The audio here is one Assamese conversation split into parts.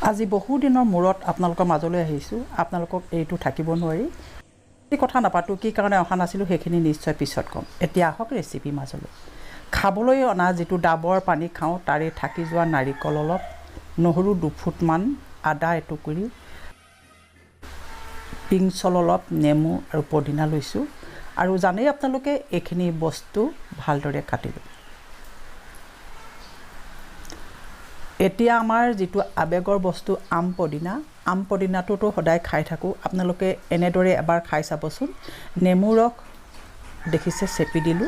আজি বহু দিনৰ মূৰত আপোনালোকৰ মাজলৈ আহিছোঁ আপোনালোকক এইটো থাকিব নোৱাৰি এই কথা নাপাতো কি কাৰণে অহা নাছিলো সেইখিনি নিশ্চয় পিছত কম এতিয়া আহক ৰেচিপি মাজলৈ খাবলৈ অনা যেটো ডাবৰ পানী খাওঁ তাৰে থাকি যোৱা নাৰিকল অলপ নহৰু 2 ফুটমান আদা এটুকুৰি পিংচল অলপ নেমু আৰু পদিনা লৈছো আৰু জানেই আপোনালোকে এইখিনি বস্তু ভালদৰে কাটিলো এতিয়া আমাৰ যেটো আবেগৰ বস্তু আম পদিনাটো সদায় খাই থাকো আপোনালোকে এনেদৰে এবাৰ খাই চাবচোন নেমু ৰস দেখিছে চেপি দিলো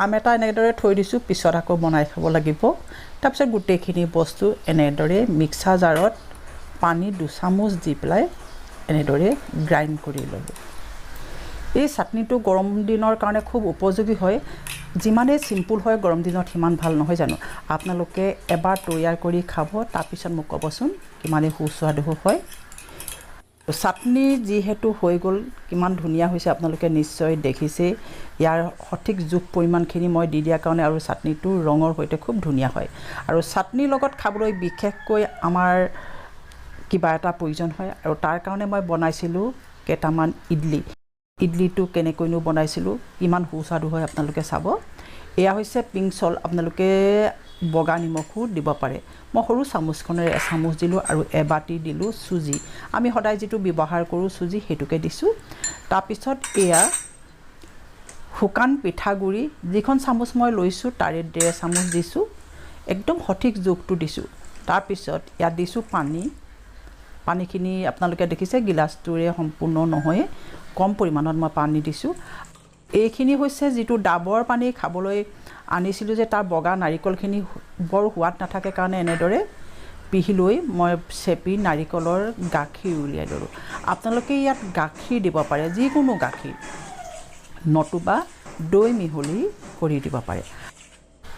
আম এটা এনেদৰে থৈ দিছো পিছত আকৌ বনাই খাব লাগিব তাৰপিছত গুটেখিনি বস্তু এনেদৰে মিক্সাৰ জাৰত পানী 2 চামুচ দি পেলাই এনেদৰে গ্ৰাইন্ড কৰি ললো এই চাটনিটো গৰম দিনৰ কাৰণে খুব উপযোগী হয় যিমানে সিম্পল হয় গৰম দিনত হিমান ভাল নহয় জানো আপোনালোকে এবাৰ তৈয়াৰ কৰি খাব তাৰ পিছত মোক কবচোন কিমানে সুস্বাদু হয় চাটনি যেহেতু হৈ গল কিমান ধুনিয়া হৈছে আপোনালোকে নিশ্চয় দেখিছে ইয়াৰ সঠিক যোগ পৰিমাণখিনি মই দি দিয়া কাৰণে আৰু চাটনিটো ৰঙৰ হৈতে খুব ধুনিয়া হয় আৰু চাটনি লগত খাবলৈ বিশেষকৈ আমাৰ কিবা এটা প্ৰয়োজন হয় আৰু তাৰ কাৰণে মই বনাইছিলো কেটামান ইডলিটো কেনেকৈনো বনাইছিলো কিমান সুস্বাদু হয় আপোনালোকে চাব এয়া হৈছে পিংচল আপোনালোকে বগা নিমখো দিব পাৰে মই সৰু চামুচখনেৰে চামুচ দিলো আৰু এবাটি দিলো সুজি আমি সদায় যেটো ব্যৱহাৰ কৰো সুজি হেতুকে দিছো তাৰ পিছত এয়া হুকান পিঠাগুৰি যিখন চামুচ মই লৈছো তাৰে 1.5 চামুচ দিছো একদম সঠিক যোগটো দিছো তাৰ পিছত ইয়া দিছো পানীখিনি আপোনালোকে দেখিছে গিলাসটোৰে সম্পূৰ্ণ নহয় কম পৰিমাণত মই পানী দিছো এইখিনি হৈছে যেটো ডাবৰ পানী খাবলৈ আনিছিলো যে তাৰ বগা নাৰিকলখিনি বৰ সোৱাদ নাথাকে কাৰণে এনেদৰে পিহি লৈ মই চেপি নাৰিকলৰ গাখীৰ উলিয়াই ললো আপোনালোকে ইয়াত গাখীৰ দিব পাৰে যিকোনো গাখীৰ নতুবা দৈ মিহলি কৰি দিব পাৰে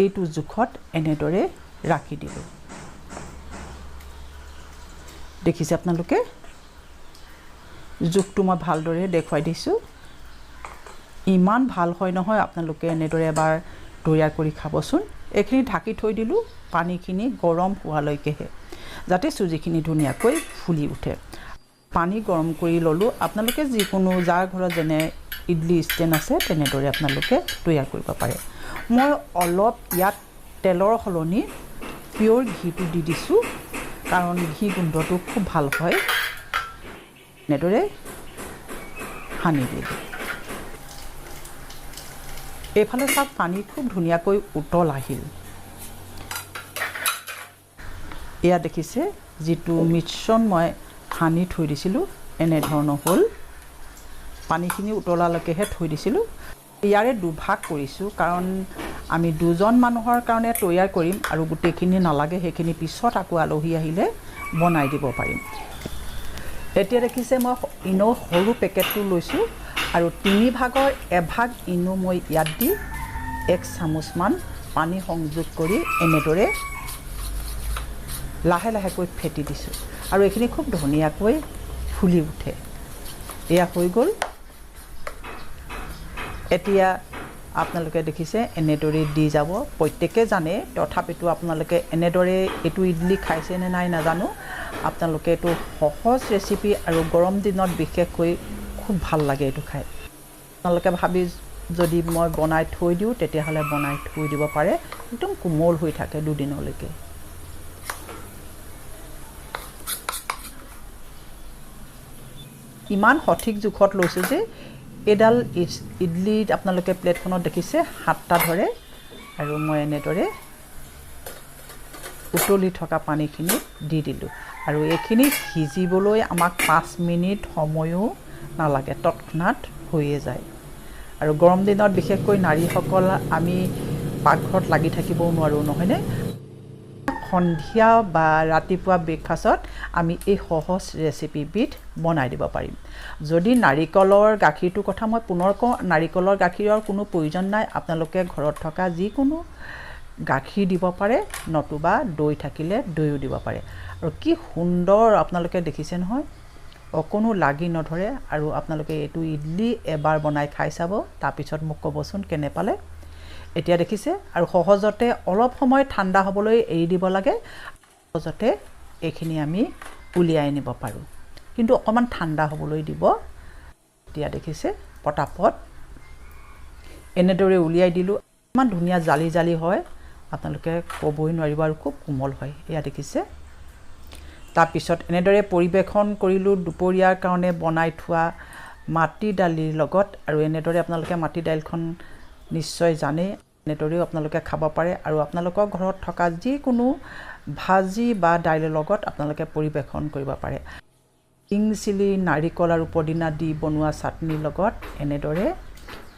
এইটো জুখত এনেদৰে ৰাখি দিলো দেখিছে আপোনালোকে জুখটো মই ভালদৰে দেখুৱাই দিছো ইমান ভাল হয় নহয় আপোনালোকে এনেদৰে এবাৰ তৈয়াৰ কৰি খাবচোন এখিনি ঢাকি থৈ দিলো পানীখিনি গৰম হোৱালৈকেহে যাতে সুজিখিনি ধুনিয়াকৈ ফুলি উঠে পানী গৰম কৰি ললো আপোনালোকে যিকোনো যাৰ ঘৰত যেনে ইডলি ষ্টেন আছে তেনেদৰে আপোনালোকে তৈয়াৰ কৰিব পাৰে মই অলপ ইয়াত তেলৰ হলনি পিওৰ ঘিটো দি দিছো কাৰণ ঘি গোন্ধটো খুব ভাল হয় এনেদৰে হানি দিলো এফালে সব পানী খুব ধুনিয়াকৈ উতল আহিল এয়া দেখিছে যেটো মিশ্ৰণ মই হানি থৈ দিছিলো এনে ধৰণৰ হল পানীখিনি উতলালৈকেহে থৈ দিছিলো ইয়াৰে দুভাগ কৰিছো কাৰণ আমি দুজন মানুহৰ কাৰণে তৈয়াৰ কৰিম আৰু গুটেখিনি নালাগে হেখিনি পিছত আকৌ আলহী আহিলে বনাই দিব পাৰিম এতিয়া দেখিছে মই ইনো সৰু পেকেটটো লৈছো আৰু 3 ভাগৰ এভাগ ইনো মই ইয়াত দি 1 চামুচ মান পানী সংযোগ কৰি এনেদৰে লাহে লাহেকৈ ফেটি দিছো আৰু এখিনি খুব ধুনিয়াকৈ ফুলি উঠে এয়া হৈ গল এতিয়া আপোনালোকে দেখিছে এনেদৰে দি যাব প্ৰত্যেককে জানে তথাপিতো আপোনালোকে এনেদৰে এটো ইডলি খাইছে নে নাই নাজানো আপোনালোকে এটো সহজ ৰেচিপি আৰু গৰম দিনত বিশেষকৈ খুব ভাল লাগে এটো খাই আপোনালোকে ভাবি যদি মই বনাই থৈ দিও তেতিয়া হলে বনাই থৈ দিব পাৰে একদম কোমল হৈ থাকে দুদিনলৈকে ইমান সঠিক জুখত লৈছো যে এডাল ইডলি আপোনালোকে প্লেটখনত দেখিছে 7টা ধৰে আৰু মই এনেদৰে উতলি থকা পানীখিনি দি দিলো আৰু এইখিনি সিজিবলৈ আমাক 5 মিনিট সময়ও নালাগে তৎক্ষণাত হৈয়ে যায় আৰু গৰম দিনত বিশেষকৈ নাৰীসকল আমি পাকঘৰত লাগি থাকিব নোৱাৰো নহয়নে সন্ধিয়া বা ৰাতিপুৱা ব্ৰেকফাষ্টত আমি এই সহজ ৰেচিপি বিধ বনাই দিব পাৰিম যদি নাৰিকলৰ গাখীৰটো কথা মই পুনৰ কওঁ নাৰিকলৰ গাখীৰৰ কোনো প্ৰয়োজন নাই আপোনালোকে ঘৰত থকা যিকোনো গাখীৰ দিব পাৰে নতুবা দৈ থাকিলে দৈও দিব পাৰে আৰু কি সুন্দৰ আপোনালোকে দেখিছে নহয় অকনো লাগি নধৰে আৰু আপোনালোকে এটো ইডলি এবাৰ বনাই খাই চাব তাৰ পিছত মোক কবচোন কেনে পালে এতিয়া দেখিছে আৰু সহজতে অলপ সময় ঠাণ্ডা হ'বলৈ এৰি দিব লাগে সহজতে এইখিনি আমি উলিয়াই নিব পাৰোঁ কিন্তু অকমান ঠাণ্ডা হ'বলৈ দিব এতিয়া দেখিছে পটাপট এনেদৰে উলিয়াই দিলোঁ ইমান ধুনীয়া জালি জালি হয় আপোনালোকে ক'বই নোৱাৰিব আৰু খুব কোমল হয় এয়া দেখিছে তাৰপিছত এনেদৰে পৰিবেশন কৰিলোঁ দুপৰীয়াৰ কাৰণে বনাই থোৱা মাটি দালিৰ লগত আৰু এনেদৰে আপোনালোকে মাটি দাইলখন নিশ্চয় জানে এনেদৰেও আপোনালোকে খাব পাৰে আৰু আপোনালোকৰ ঘৰত থকা যিকোনো ভাজি বা দাইলৰ লগত আপোনালোকে পৰিবেশন কৰিব পাৰে কিং চিলি নাৰিকল আৰু পদিনা দি বনোৱা চাটনিৰ লগত এনেদৰে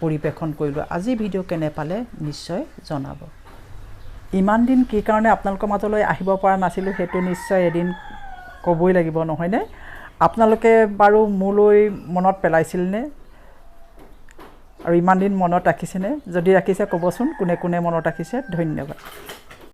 পৰিবেশন কৰিলোঁ আজি ভিডিঅ' কেনে পালে নিশ্চয় জনাব ইমান দিন কি কাৰণে আপোনালোকৰ মাজলৈ আহিব পৰা নাছিলোঁ সেইটো নিশ্চয় এদিন ক'বই লাগিব নহয়নে আপোনালোকে বাৰু মোলৈ মনত পেলাইছিলনে আৰু ইমান দিন মনত ৰাখিছেনে যদি ৰাখিছে ক'বচোন কোনে কোনে মনত ৰাখিছে ধন্যবাদ